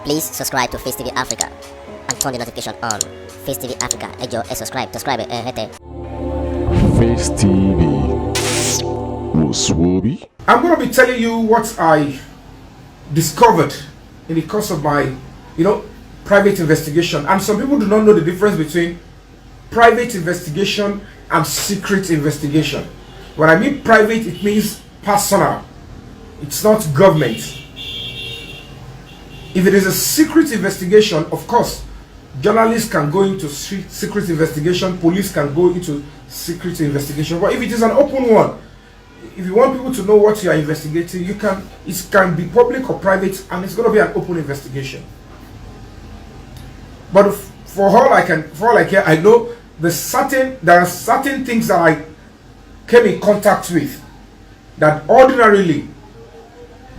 Please subscribe to Facetv Africa and turn the notification on. Facetv Africa, ẹ jọ̀ọ́, subscribe, hete. Face TV was Swoby. I'm going to be telling you what I discovered in the course of my, private investigation. And some people do not know the difference between private investigation and secret investigation. When I mean private, it means personal. It's not government. If it is a secret investigation, of course, journalists can go into secret investigation, police can go into secret investigation. But if it is an open one, if you want people to know what you are investigating, it can be public or private, and it's going to be an open investigation. But for all I care, I know there are certain things that I came in contact with that ordinarily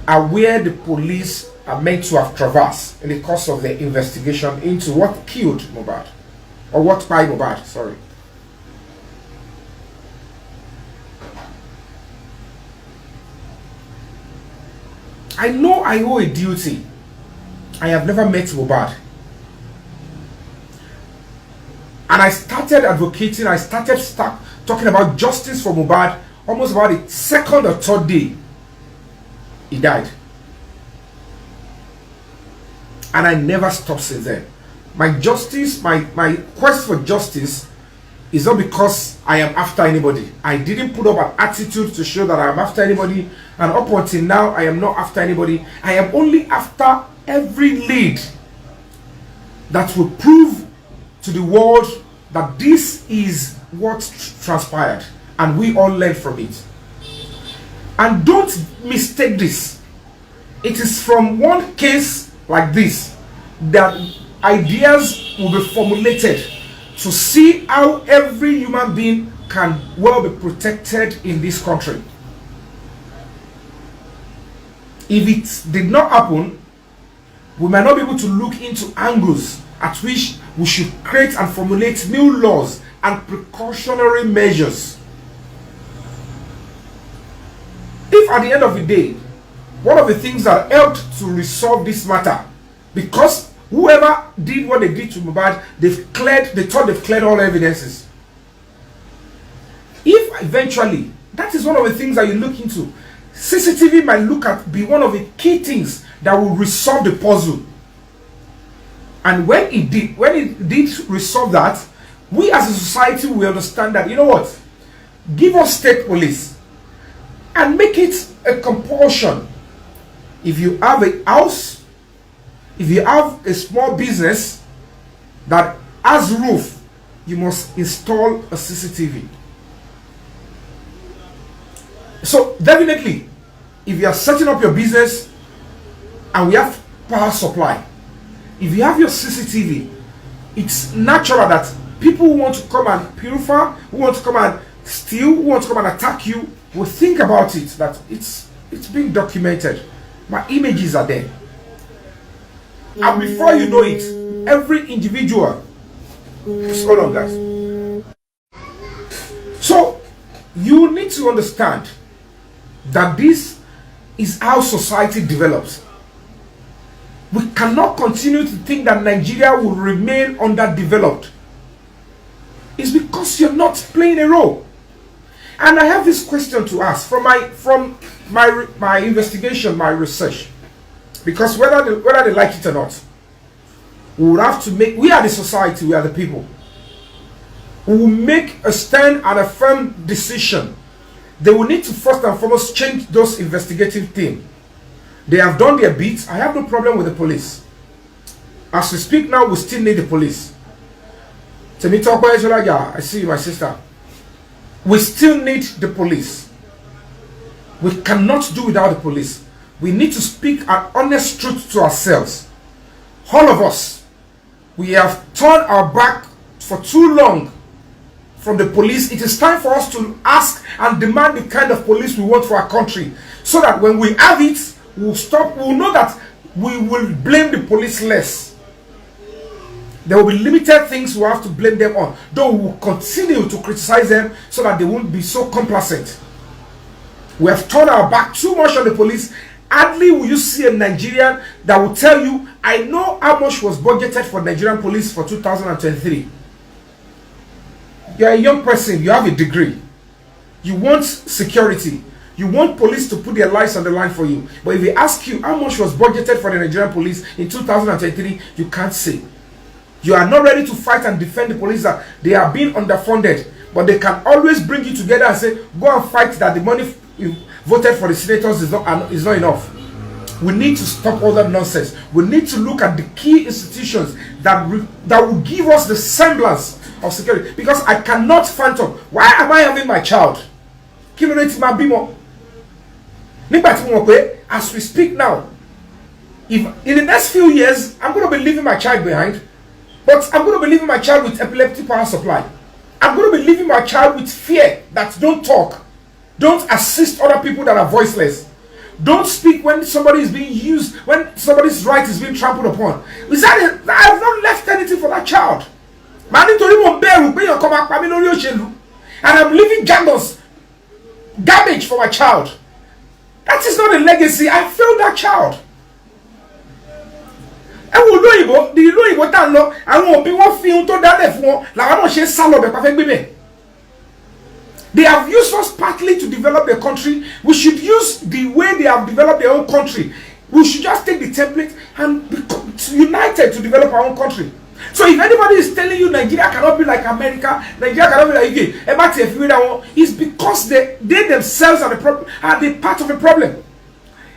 are where the police are meant to have traversed in the course of their investigation into what killed Mohbad, or what by Mohbad, sorry. I know I owe a duty. I have never met Mohbad. And I started advocating, I started talking about justice for Mohbad almost about the second or third day he died. And I never stopped since then. My quest for justice is not because I am after anybody. I didn't put up an attitude to show that I am after anybody. And up until now, I am not after anybody. I am only after every lead that will prove to the world that this is what transpired. And we all learn from it. And don't mistake this. It is from one case like this that ideas will be formulated to see how every human being can well be protected in this country. If it did not happen, we might not be able to look into angles at which we should create and formulate new laws and precautionary measures. If at the end of the day, one of the things that helped to resolve this matter, because whoever did what they did to Mohbad, they thought they've cleared all evidences. If eventually, that is one of the things that you look into. CCTV might be one of the key things that will resolve the puzzle. And when it did resolve that, we as a society will understand that, you know what, give us state police and make it a compulsion. If you have a house, if you have a small business that has roof, you must install a CCTV. So definitely, if you are setting up your business and we have power supply, if you have your CCTV, it's natural that people who want to come and purify, who want to come and steal, who want to come and attack you, will think about it, that it's being documented. My images are there. And before you know it, every individual, hold on guys. So, you need to understand that this is how society develops. We cannot continue to think that Nigeria will remain underdeveloped. It's because you're not playing a role. And I have this question to ask from my investigation, my research, because whether they like it or not, we would have to we are the society, we are the people, we will make a stand and a firm decision. They will need to first and foremost change those investigative teams. They have done their bit. I have no problem with the police. As we speak now, we still need the police. I see you, my sister. We still need the police. We cannot do without the police. We need to speak an honest truth to ourselves. All of us, we have turned our back for too long from the police. It is time for us to ask and demand the kind of police we want for our country, so that when we have it, we'll know that we will blame the police less. There will be limited things we have to blame them on, though we will continue to criticize them so that they won't be so complacent. We have turned our back too much on the police, Hardly will you see a Nigerian that will tell you, I know how much was budgeted for Nigerian police for 2023. You're a young person, you have a degree. You want security. You want police to put their lives on the line for you. But if they ask you how much was budgeted for the Nigerian police in 2023, you can't say. You are not ready to fight and defend the police that they are being underfunded. But they can always bring you together and say, go and fight that the money you voted for the senators is not enough. We need to stop all that nonsense. We need to look at the key institutions that will give us the semblance of security. Because I cannot phantom, why am I having my child? As we speak now, if in the next few years I'm going to be leaving my child behind, but I'm going to be leaving my child with epileptic power supply. I'm going to be leaving my child with fear that don't talk, don't assist other people that are voiceless, don't speak when somebody is being used, when somebody's right is being trampled upon. I have not left anything for that child. And I'm leaving garbage for my child. That is not a legacy. I failed that child. They have used us partly to develop their country. We should use the way they have developed their own country. We should just take the template and become united to develop our own country. So if anybody is telling you Nigeria cannot be like America, Nigeria cannot be like UK, it's because they themselves are the part of the problem.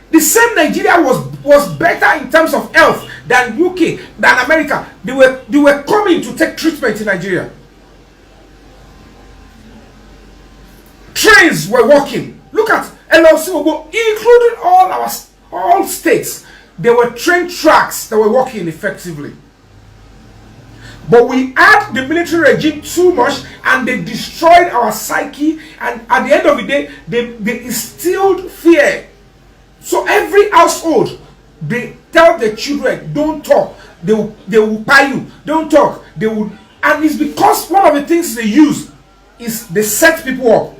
The same Nigeria was better in terms of health than UK, than America. They were coming to take treatment in Nigeria. Trains were working. Look at LLC, including all states. There were train tracks that were working effectively. But we had the military regime too much, and they destroyed our psyche, and at the end of the day, they instilled fear. So every household, they tell their children, don't talk. They will buy you. Don't talk. And it's because one of the things they use is they set people up.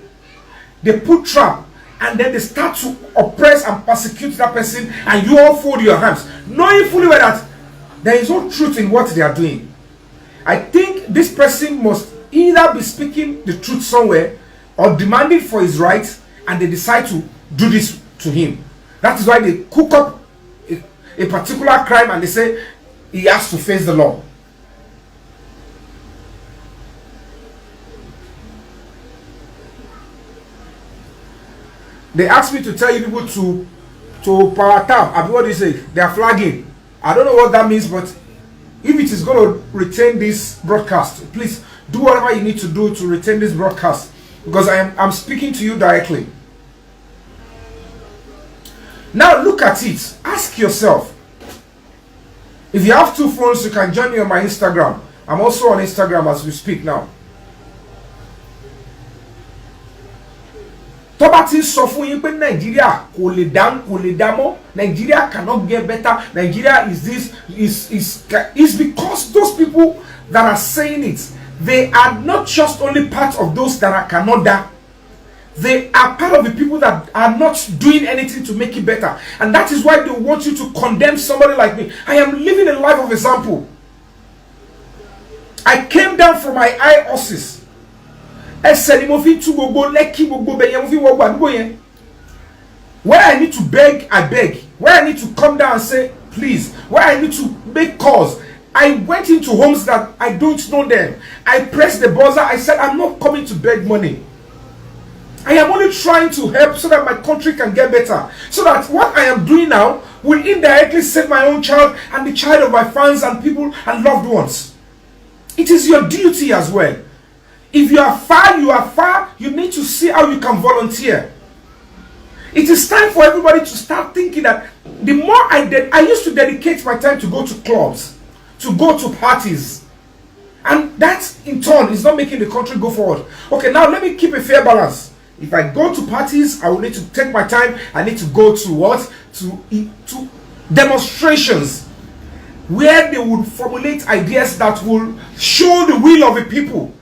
They put trap, and then they start to oppress and persecute that person, and you all fold your hands, knowing fully well that there is no truth in what they are doing. I think this person must either be speaking the truth somewhere or demanding for his rights, and they decide to do this to him. That is why they cook up a particular crime and they say he has to face the law. They asked me to tell you people to power tap. I mean, what do you say? They are flagging. I don't know what that means, but if it is going to retain this broadcast, please do whatever you need to do to retain this broadcast, because I'm speaking to you directly. Now look at it. Ask yourself. If you have two phones, you can join me on my Instagram. I'm also on Instagram as we speak now. Tobati sọ fún yín pé Nigeria kò lè dá mọ́. Nigeria cannot get better. Nigeria is because those people that are saying it, they are not just only part of those that cannot die. They are part of the people that are not doing anything to make it better. And that is why they want you to condemn somebody like me. I am living a life of example. I came down from my high horses. Where I need to beg, I beg. Where I need to come down and say, please. Where I need to make calls. I went into homes that I don't know them. I pressed the buzzer. I said, I'm not coming to beg money. I am only trying to help so that my country can get better. So that what I am doing now will indirectly save my own child and the child of my fans and people and loved ones. It is your duty as well. If you are far, you need to see how you can volunteer. It is time for everybody to start thinking that the more I used to dedicate my time to go to clubs, to go to parties. And that in turn is not making the country go forward. Okay, now let me keep a fair balance. If I go to parties, I will need to take my time. I need to go to what? To demonstrations where they would formulate ideas that will show the will of the people.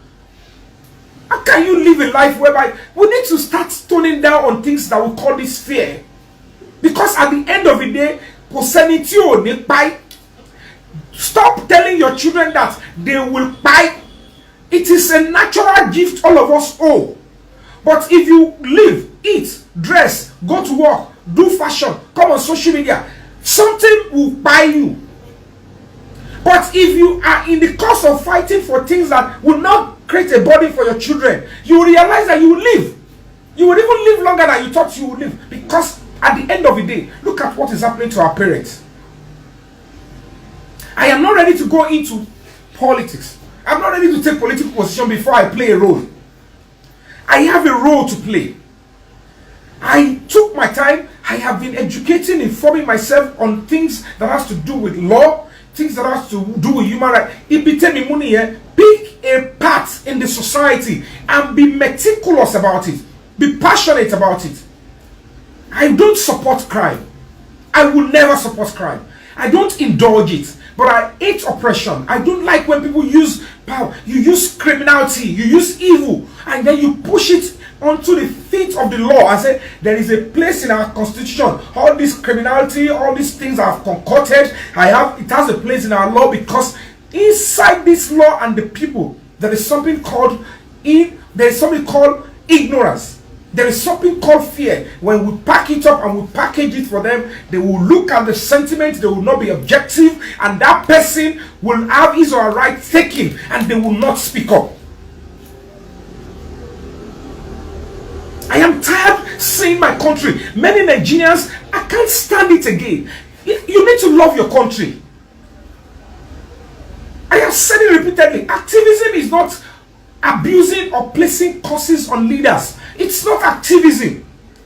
How can you live a life whereby we need to start toning down on things that we call this fear? Because at the end of the day, stop telling your children that they will buy. It is a natural gift all of us owe. But if you live, eat, dress, go to work, do fashion, come on social media, something will buy you. But if you are in the course of fighting for things that will not create a burden for your children, you will realize that you will live. You will even live longer than you thought you would live. Because at the end of the day, look at what is happening to our parents. I am not ready to go into politics. I'm not ready to take political position before I play a role. I have a role to play. I took my time. I have been educating, informing myself on things that has to do with law, things that has to do with human rights. Pick a part in the society and be meticulous about it. Be passionate about it. I don't support crime. I will never support crime. I don't indulge it. But I hate oppression. I don't like when people use power. You use criminality. You use evil. And then you push it onto the feet of the law and say, there is a place in our constitution. All this criminality, all these things I've concocted. It has a place in our law because inside this law and the people, there is something called ignorance. There is something called fear. When we pack it up and we package it for them, they will look at the sentiment, they will not be objective, and that person will have his or her right taken, and they will not speak up. I am tired seeing my country. Many Nigerians, I can't stand it again. You need to love your country. I have said it repeatedly. Activism is not abusing or placing curses on leaders. It's not activism.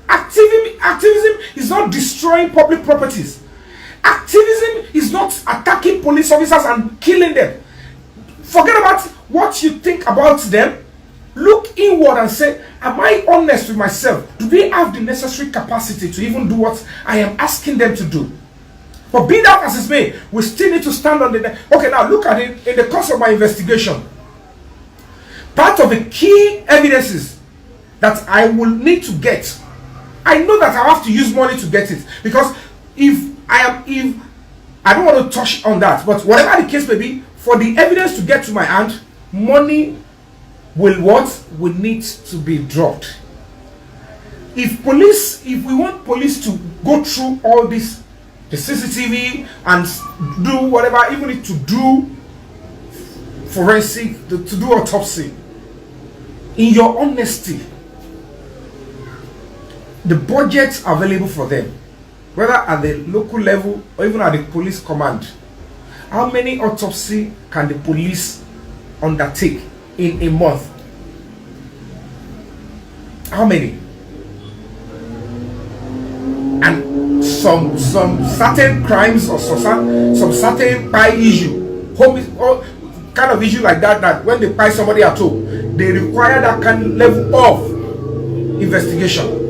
Activism is not destroying public properties. Activism is not attacking police officers and killing them. Forget about what you think about them. Look inward and say, am I honest with myself? Do they have the necessary capacity to even do what I am asking them to do? But be that as it may, we still need to stand on the... Okay, now look at it in the course of my investigation. Part of the key evidences that I will need to get, I know that I have to use money to get it, because I don't want to touch on that, but whatever the case may be, for the evidence to get to my hand, money will need to be dropped. If we want police to go through all this, the CCTV, and do whatever, even to do forensic, to do autopsy, in your honesty, the budgets available for them, whether at the local level or even at the police command, how many autopsy can the police undertake in a month? How many? And some certain crimes or some certain pie issue, or kind of issue like that when they buy somebody at home, they require that kind of level of investigation.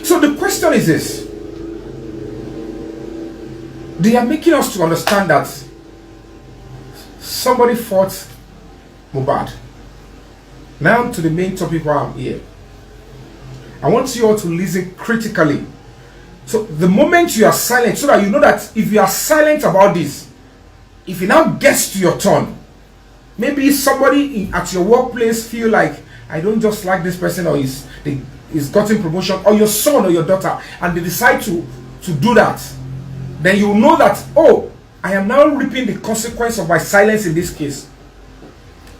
So the question is this: they are making us to understand that somebody fought Mohbad. Now to the main topic where I'm here. I want you all to listen critically. So the moment you are silent, so that you know that if you are silent about this, if it now gets to your turn, maybe somebody at your workplace feel like, I don't just like this person, or he's gotten promotion, or your son or your daughter, and they decide to do that, then you know that, oh, I am now reaping the consequence of my silence in this case.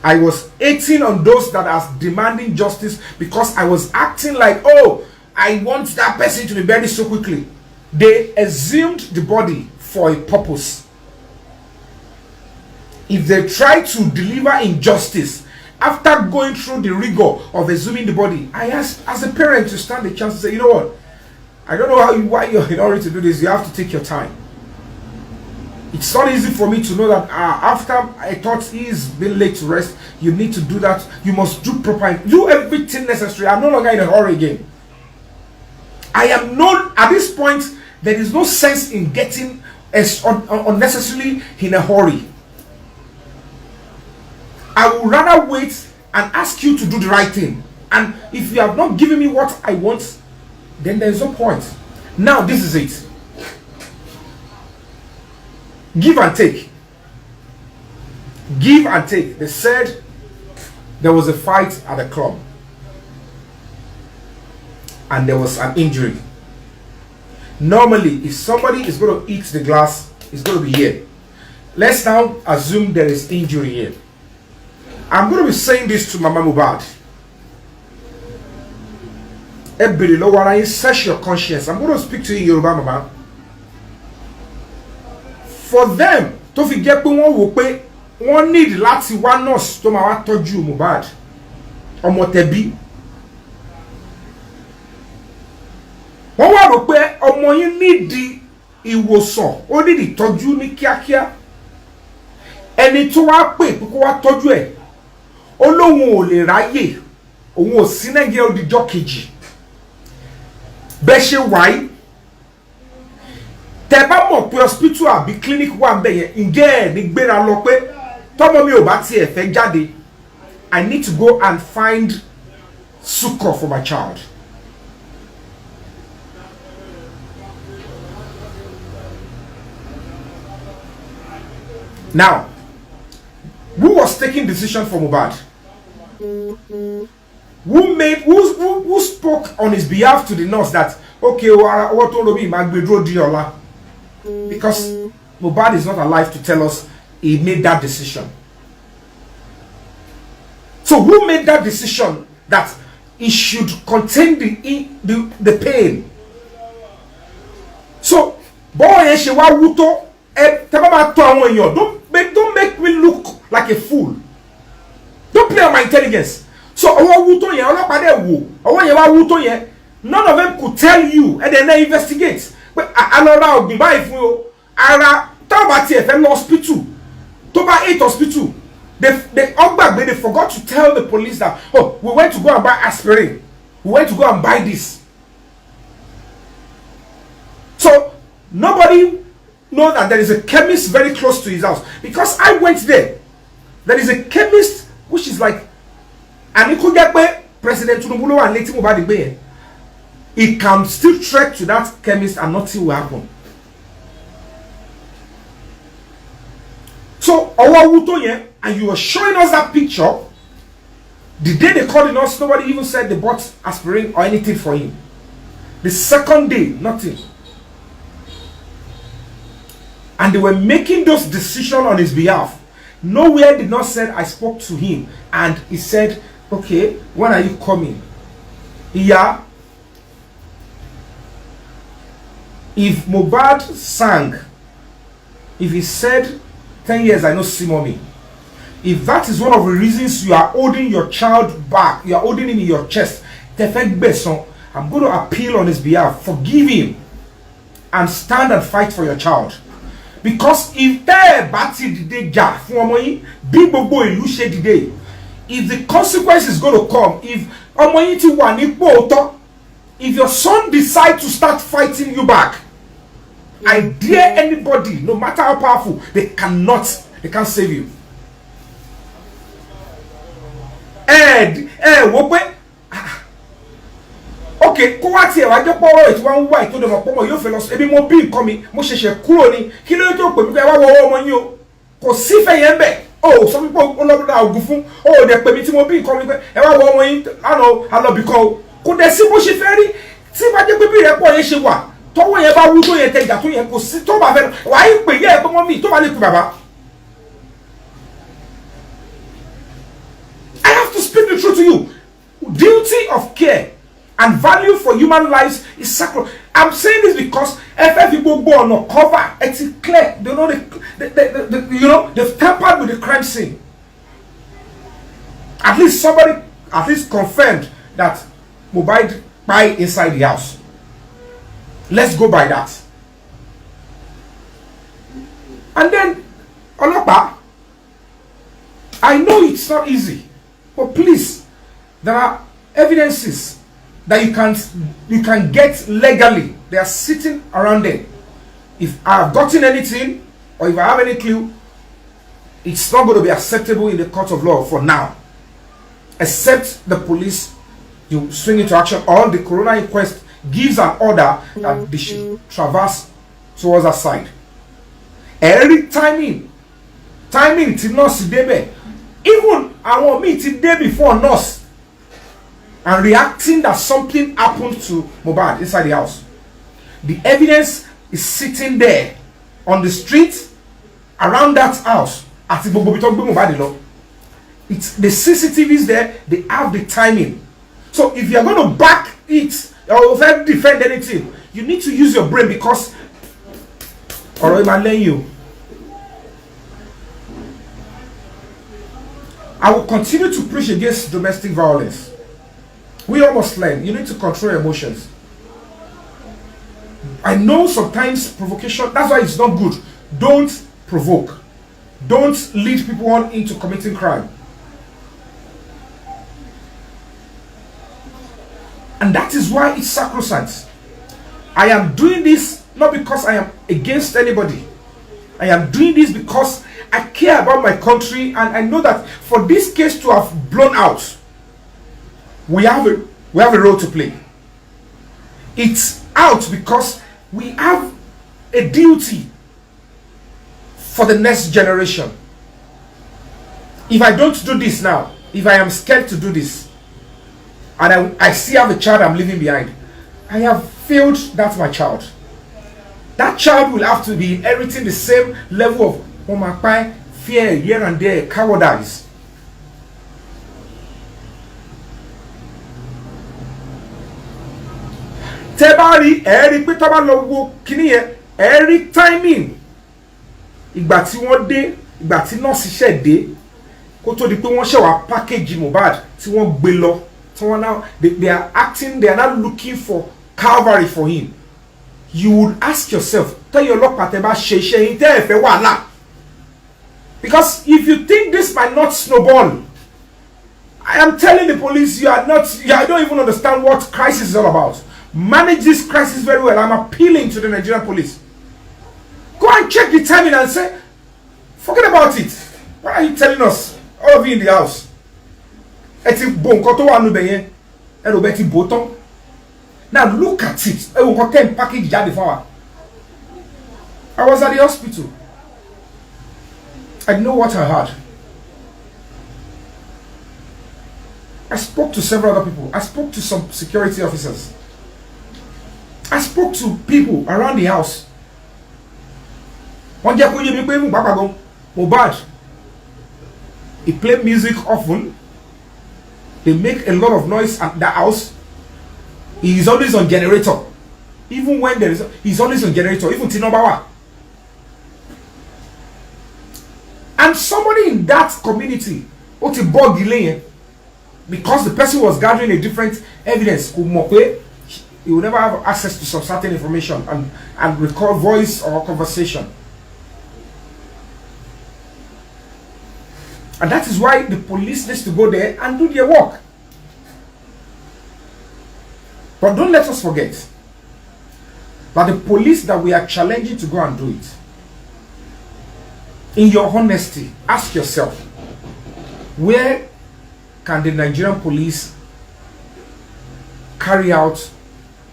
I was hating on those that are demanding justice because I was acting like, oh, I want that person to be buried so quickly. They assumed the body for a purpose. If they try to deliver injustice after going through the rigor of exhuming the body, I ask as a parent to stand a chance to say, you know what, I don't know why you're in order to do this. You have to take your time. It's not easy for me to know that after I thought he's been laid to rest, you need to do that. You must do everything necessary. I'm no longer in a hurry again. I am not, at this point, there is no sense in getting unnecessarily in a hurry. I would rather wait and ask you to do the right thing. And if you have not given me what I want, then there is no point. Now this is it. Give and take. Give and take. They said there was a fight at a club and there was an injury. Normally, if somebody is going to eat the glass, it's going to be here. Let's now assume there is injury here. I'm going to be saying this to Mama Mohbad. Search your conscience. I'm going to speak to you, Yoruba Mama. For them to forget one need láti wá nurse tó máa wá tọ́jú Mohbad ọmọ tẹbí. Wọ́n wá rò pé ọmọ yín nídi ìwòsàn, ó nídi ìtọ́jú ní kíákíá. Ẹni tó wá pè kó wá tọ́jú ẹ̀, ó lóun ò lè ráyè, òun ò sí Nàìjíríà ó dijọ́ kejì. Bẹ́ ṣe wáyé. Tẹ́ bá mọ̀ pé hospital àbí clinic wà ńbẹ̀ yẹn, ǹjẹ́ ẹ̀ ní gbéra lọ pé tọ́mọ mi ò bá tiẹ̀ fẹ́ jáde, I need to go and find succor for my child. Now, who was taking decision for Mohbad? Who spoke on his behalf to the nurse that okay, what told me Magbedro Diola? Because Mohbad is not alive to tell us he made that decision. So who made that decision that he should contain the pain? So boy, don't make me look like a fool. Don't play on my intelligence. So none of them could tell you and then they investigate. But I be by if you ara talk hospital. Toba 8 hospital. They forgot to tell the police that we went to go and buy aspirin. We went to go and buy this. So nobody know that there is a chemist very close to his house. Because I went there. There is a chemist which is like President Tinubu and Leti Mohbad. He can still trek to that chemist and nothing will happen. So, and you were showing us that picture. The day they called the nurse, nobody even said they bought aspirin or anything for him. The second day, nothing. And they were making those decisions on his behalf. Nowhere the nurse said, I spoke to him. And he said, okay, when are you coming? Yeah. If Mohbad sang, if he said, 10 years I no see mommy, if that is one of the reasons you are holding your child back, you are holding him in your chest, I'm going to appeal on his behalf. Forgive him and stand and fight for your child. Because if if the consequence is going to come, if your son decides to start fighting you back, I dare anybody, no matter how powerful, they can't save you. Okay, Kowati, I just borrow it one way to the Mopomo, you fellows, every more big coming, Moshe Kuroni, Kilo, but you go see Fayembe. Oh, some people all over now, Gufun, oh, they're permitting more big coming, and I know because could they see Moshe Ferry? See what the baby report is. Towa yeba wuto ye te gato ye ko si to ba fe wa yi pe ye pe mo mi to ba le ku baba. I have to speak the truth to you. Duty of care and value for human lives is sacred. I'm saying this because FF people go on cover, it's clear. They know they've tampered with the crime scene. At least somebody confirmed that Mohbad by inside the house. Let's go by that. And then, Olopa, I know it's not easy, but please, there are evidences that you can get legally. They are sitting around there. If I have gotten anything, or if I have any clue, it's not going to be acceptable in the court of law for now, except the police you swing into action, or the coroner inquest gives an order that they should traverse towards that side. Every timing till nurse debe, even our meeting day before nurse, and reacting that something happened to Mohbad inside the house. The evidence is sitting there on the street around that house. It's the CCTV is there, they have the timing. So if you're going to back it or defend anything, you need to use your brain, because or you. I will continue to preach against domestic violence. We all must learn. You need to control your emotions. I know sometimes provocation, that's why it's not good. Don't provoke. Don't lead people on into committing crime. And that is why it's sacrosanct. I am doing this not because I am against anybody. I am doing this because I care about my country, and I know that for this case to have blown out, we have a role to play. It's out because we have a duty for the next generation. If I don't do this now, if I am scared to do this, and I still have a child I'm leaving behind, I have failed that my child. That child will have to be inheriting the same level of fear here and there, cowardice. Tebari every pitaba logo kini every timing. Ìgbà tí wọ́n dé, ìgbà tí nurse ṣe dé, kó tó di pé wọ́n ṣe wá package Mohbad tí wọ́n gbé lọ. So now they are acting, they are not looking for Calvary for him. You would ask yourself, tell your Lord Pateba Sheshe, because if you think this might not snowball, I am telling the police, you don't even understand what crisis is all about. Manage this crisis very well. I'm appealing to the Nigerian police. Go and check the timing and say, forget about it. Why are you telling us, all of you in the house? Now look at it. I was at the hospital. I know what I had. I spoke to several other people. I spoke to some security officers. I spoke to people around the house. Mohbad. He played music often. They make a lot of noise at the house. He is always on generator. Even when there is, he's always on generator. Even Tinobawa. And somebody in that community, because the person was gathering a different evidence, he will never have access to some certain information and record voice or conversation. And that is why the police needs to go there and do their work. But don't let us forget that the police that we are challenging to go and do it, in your honesty, ask yourself, where can the Nigerian police carry out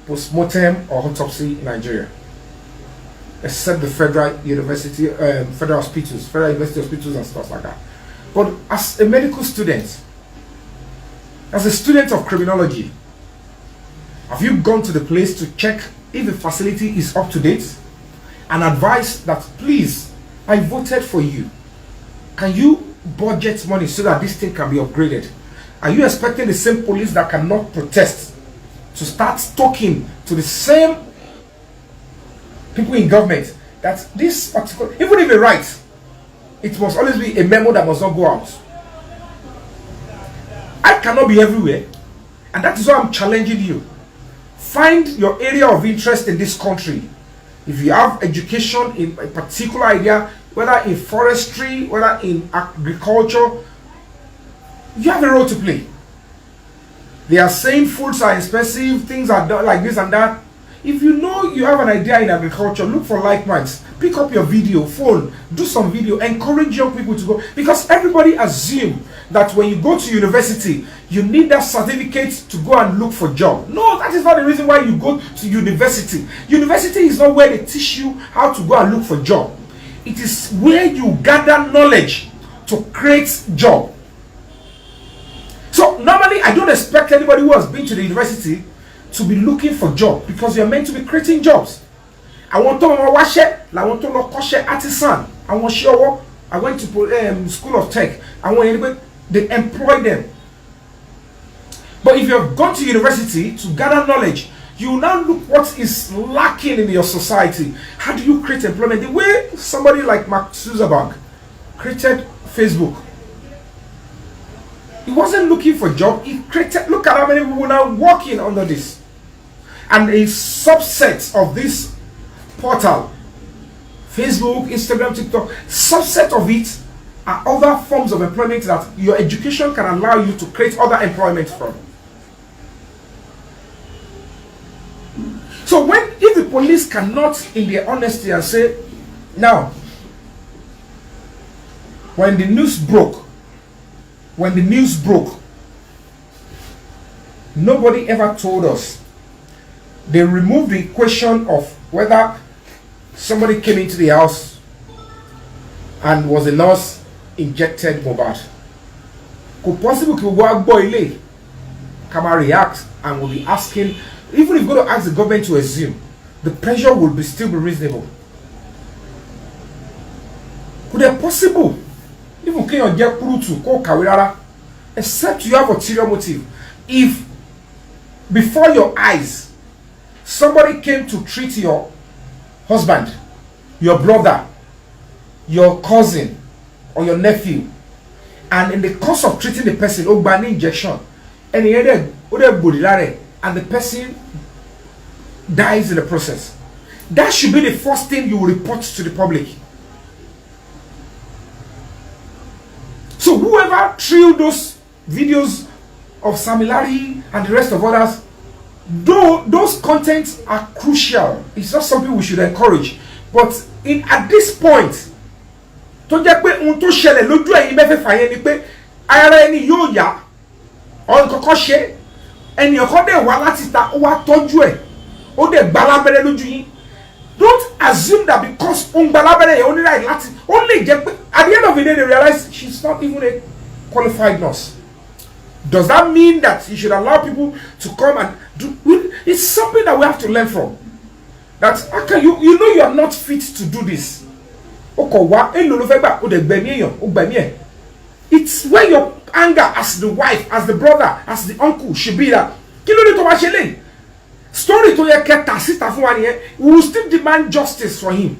post-mortem or autopsy in Nigeria? Except the federal university, federal university hospitals and stuff like that. But as a medical student, as a student of criminology, have you gone to the place to check if the facility is up to date and advise that, please, I voted for you. Can you budget money so that this thing can be upgraded? Are you expecting the same police that cannot protest to start talking to the same people in government that this particular, even if they write, it must always be a memo that must not go out? I cannot be everywhere, and that is why I'm challenging you. Find your area of interest in this country. If you have education in a particular area, whether in forestry, whether in agriculture, you have a role to play. They are saying foods are expensive, things are done like this and that. If you know you have an idea in agriculture, look for like minds. Pick up your video, phone, do some video, encourage young people to go. Because everybody assume that when you go to university, you need that certificate to go and look for job. No, that is not the reason why you go to university. University is not where they teach you how to go and look for job. It is where you gather knowledge to create job. So normally I don't expect anybody who has been to the university to be looking for job, because you're meant to be creating jobs. I want to wash it, I want to koshe artisan, I want show. I went to school of tech. I want anybody, they employ them. But if you have gone to university to gather knowledge, you now look what is lacking in your society. How do you create employment? The way somebody like Mark Zuckerberg created Facebook, he wasn't looking for job. He created, look at how many people now working under this. And a subset of this portal, Facebook, Instagram, TikTok, subset of it are other forms of employment that your education can allow you to create other employment from. So if the police cannot in their honesty and say, now, when the news broke, nobody ever told us. They removed the question of whether somebody came into the house and was a nurse injected Mohbad. Could possibly go boil, come and react, and will be asking, even if you're going to ask the government to assume, the pressure will still be reasonable. Could it possible? Even can get to call Kawirara, except you have ulterior motive. If before your eyes somebody came to treat your husband, your brother, your cousin, or your nephew, and in the course of treating the person, an injection, and the person dies in the process, that should be the first thing you will report to the public. So whoever threw those videos of Samilari and the rest of others, though those contents are crucial, it's not something we should encourage. But at this point, to jẹ́ pé ohun tó ṣẹlẹ̀ lójú ẹ̀yin mẹ́fẹ̀ẹ̀fà yẹn ni pé ara ẹni yóò yá ọ̀n kọ́kọ́ ṣe ẹni ọ̀kọ́ dẹ̀ wá láti ta ó wá tọ́jú ẹ̀ ó dẹ̀ gba lábẹ́rẹ́ lójú yín. Don't assume that because ó ń gba lábẹ́rẹ́ yẹn ó ní láì láti ó lè jẹ́ pé at the end of the day they realize she's not even a qualified nurse. Does that mean that you should allow people to come and do? It's something that we have to learn from. That okay, you know you are not fit to do this. It's where your anger as the wife, as the brother, as the uncle should be that. Story to your cat, we will still demand justice for him.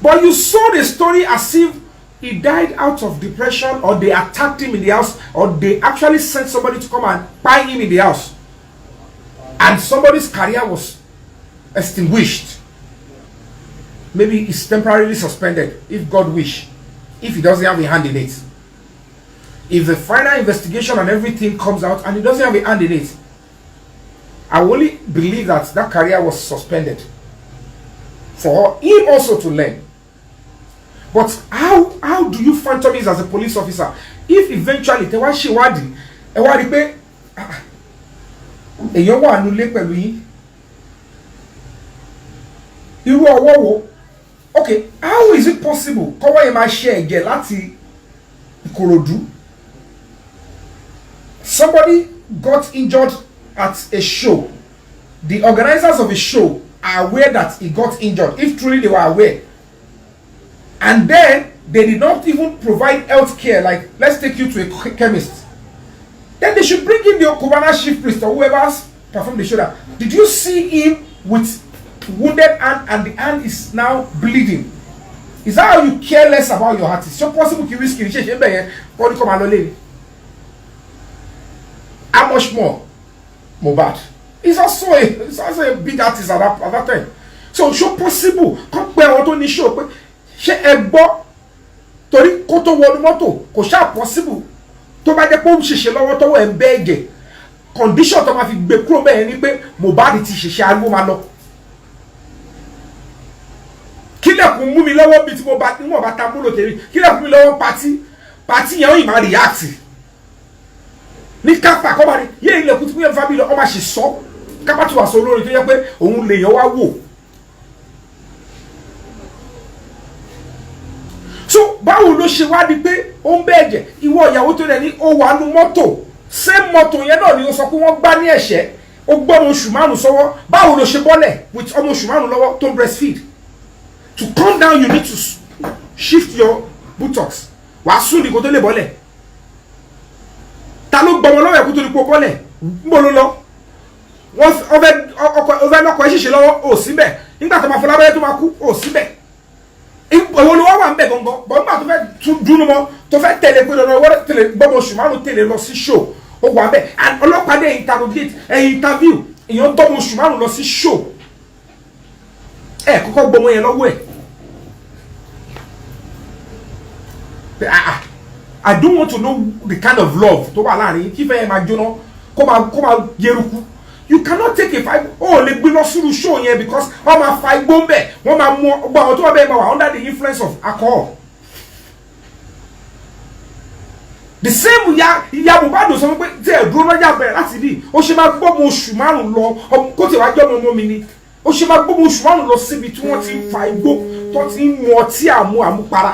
But you saw the story as if he died out of depression, or they attacked him in the house, or they actually sent somebody to come and buy him in the house. And somebody's career was extinguished. Maybe it's temporarily suspended, if God wish, if he doesn't have a hand in it. If the final investigation and everything comes out and he doesn't have a hand in it, I only believe that that career was suspended for him also to learn. But how do you phantom it as a police officer if eventually te wa ṣèwádìí ẹ wá rí pé èèyàn wà nílé pẹ̀lú yín irú ọwọ́ wo? Okay, how is it possible kọ́wọ́ yẹn máa ṣe ẹ̀jẹ̀ láti Ìkòròdú? Somebody got injured at a show. The organizers of a show are aware that he got injured, if truly they were aware. And then they did not even provide health care, like let's take you to a chemist. Then they should bring in the Okubana chief priest or whoever's performed the show. Did you see him with wounded hand and the hand is now bleeding? Is that how you care less about your artist? So possible to risk it. How much more? Mohbad. He's also a big artist at that time. So show possible. Come where auto ni show. She ebo tori koto wonu moto ko sha possible. To ba je pe o sese lowo to wo en bege. condition tó máa fi gbé kúrò bẹ́ẹ̀ ni pé Mohbad ti ṣẹ̀ṣẹ̀ ariwo máa lọ. kílẹ̀kùn mú mi lọ́wọ́ bíi tí mo bá ta múlò tèmi kílẹ̀kùn mú mi lọ́wọ́ pati yẹn ó yìí máa react ní kápá kọ́ máa ní yé ilẹ̀kùn tí Yomi Fabiyi lọ ọ máa ṣe sọ kápá tó wà sọ olórin tó yẹ pé òun lèèyàn wá wò. so báwo ló ṣe wá di pé ó ń bẹ́ẹ̀ jẹ́ ìwọ ìyàwó tó rẹ̀ ní ó wà nú mọ́tò same mọ́tò yẹn náà ni ó sọ pé wọ́n gbá ní ẹ̀ṣẹ́ ó gbọ́ ọmọ oṣù márùn sọ́wọ́ báwo ló ṣe bọ́lẹ̀ with ọmọ oṣù márùn lọ́wọ́ tó ń breastfeed. To come down, you need to shift your buttocks. Wàá sún ní kó tó lè bọ́lẹ̀. Ta ló gbọmọ lọ́wọ́ ẹ̀kú tó ní kó bọ́lẹ̀? Mbó ló lọ. Wọ́n ọfẹ́ lọ́kọ̀ ẹ̀ ṣìṣe lọ́wọ́ ò síbẹ̀. Nígbà tó máa fọ lábẹ́rẹ́ tó máa kú ò síbẹ̀. Èwo ni wọ́n wà ń bẹ̀ gangan? Bọ̀ nígbà tó fẹ́ dúnú mọ́ tó fẹ́ tẹ̀lé pé lọ́nà wọ́n tẹ̀lé gbọmọ oṣù márùn tẹ̀lé lọ sí show. Ó wà ń bẹ̀. And ọlọ́pàá dé interrogate interview. Èèyàn gbọmọ oṣù márùn lọ sí show. Kọ́kọ́ gbọmọ yẹn lọ́wọ́ ẹ̀. I don't want to know the kind of love tó wà láàrin kí fẹ́ ẹ máa jóná kó máa yẹrùkú. You cannot take a fight lè gbé lọ sírú show yẹn because wọ́n máa fa igbó ń bẹ̀ wọ́n máa mú ọgbà àwọn tó wà bẹ́ẹ̀ máa wà under the influence of alcohol. The same ìyá Mohbad sọ pé tí ẹ̀ dúró lọ́jà bẹ̀rẹ̀ láti rí ó ṣe máa gbọ́ ọmọ oṣù márùn-ún lọ kó tí wàá jẹ́ ọmọ mi ni ó ṣe máa gbọ́ ọmọ oṣù márùn-ún lọ síbi tí wọ́n ti ń fa igbó tó ti ń mu ọtí àmupara.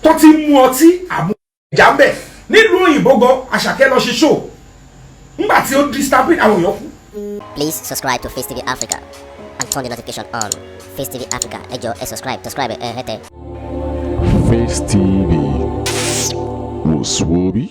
Tó ti mú ọtí àmújà ń bẹ̀ nílùú òyìnbó gan Àṣàkẹ́ lọ ṣe show nígbà tí ó di stampede àwọn èèyàn kú. Please subscribe to Facetv Africa and turn the notification on. Facetv Africa ẹ jọ̀ọ́ ẹ subscribe hẹ́tẹ̀. Face TV was Swoby.